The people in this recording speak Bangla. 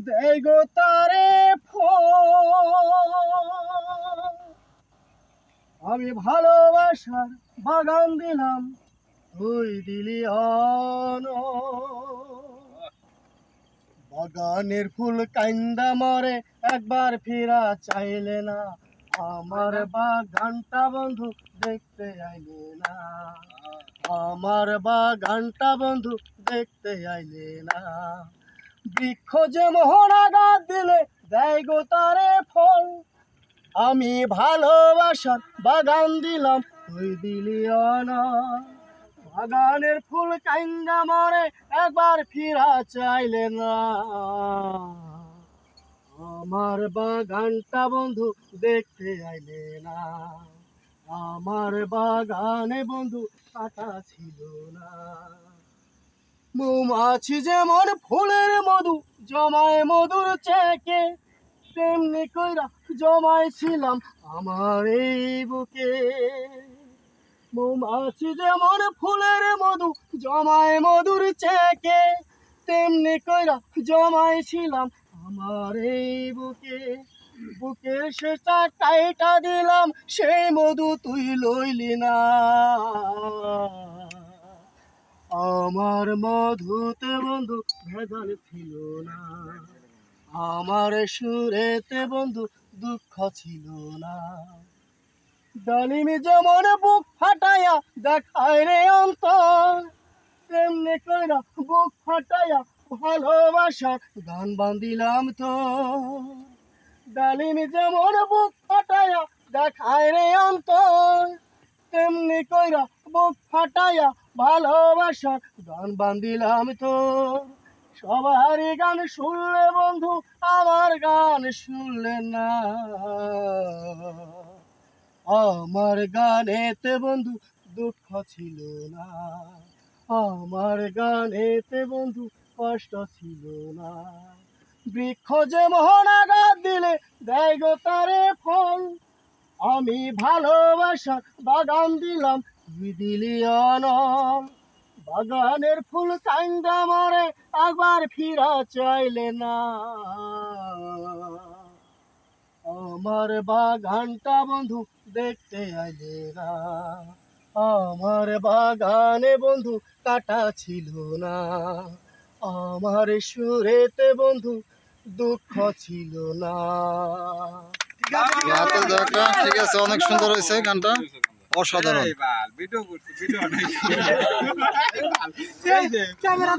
দেয় গো তারে ফল। আমি ভালোবাসার বাগান দিলাম, তুই দিলি বাগানের ফুল কাইন্দা মরে, একবার ফিরা চাইলে না। আমার বাগানটা বন্ধু দেখতে আইলে না, আমার বাগানটা বন্ধু দেখতে আইলে না। বৃক্ষ যে মোহনাগাত দিলে দেয় গো তারে ফল। আমি ভালোবাসার বাগান দিলাম, তুই দিলি অনার। বাগানের ফুল কাইন্দা মরে, একবার ফিরা চাইলে না। আমার বাগানটা বন্ধু দেখতে আইলে না, আমার বাগানে বন্ধু কাটা ছিল না। মৌমাছি যেমন ফুলের মধু জমায় মধুর চেকে, তেমনি কইরা জমাইছিলাম আমার এই বুকে। মৌমাছি যেমন ফুলের মধু জমায় মধুর চেকে, তেমনি কইরা জমাইছিলাম আমার এই বুকে। বুকের শেষটা টাইটা দিলাম, সেই মধু তুই লইলি না। আমার মধুতে বন্ধু ভেজাল ছিল না, আমার সুরেতে বন্ধু দুঃখ ছিল না। ডালিমি যেমন বুক ফাটাইয়া দেখায় রে অন্তর, তেমনি কইরা বুক ফাটাইয়া ভালোবাসার গান বান্দিলাম তো। ডালিমি যেমন বুক ফাটাইয়া দেখায় রে অন্তর, তেমনি কইরা বুক ফাটাইয়া ভালোবাসার গান বান্দিলাম তো। সবারই গান শুনলে বন্ধু, আমার গান শুনলে না। আমার গানেতে বন্ধু দুঃখ ছিল না, আমার গানেতে বন্ধু কষ্ট ছিল না। বৃক্ষ যে মোহনাগাত দিলে দেয় গো তারে ফল। আমি ভালোবাসার বাগান দিলাম, তুই দিলি অনল। বাগানের ফুল কাইন্দা মরে, একবার ফিরা চাইলে না। আমার বাগানটা বন্ধু দেখতে আইলে না, আমার বাগানে বন্ধু কাটা ছিল না। আমার সুরেতে বন্ধু দুঃখ ছিল না। ঠিক আছে, অনেক সুন্দর হয়েছে গানটা, অসাধারণ। ক্যামেরা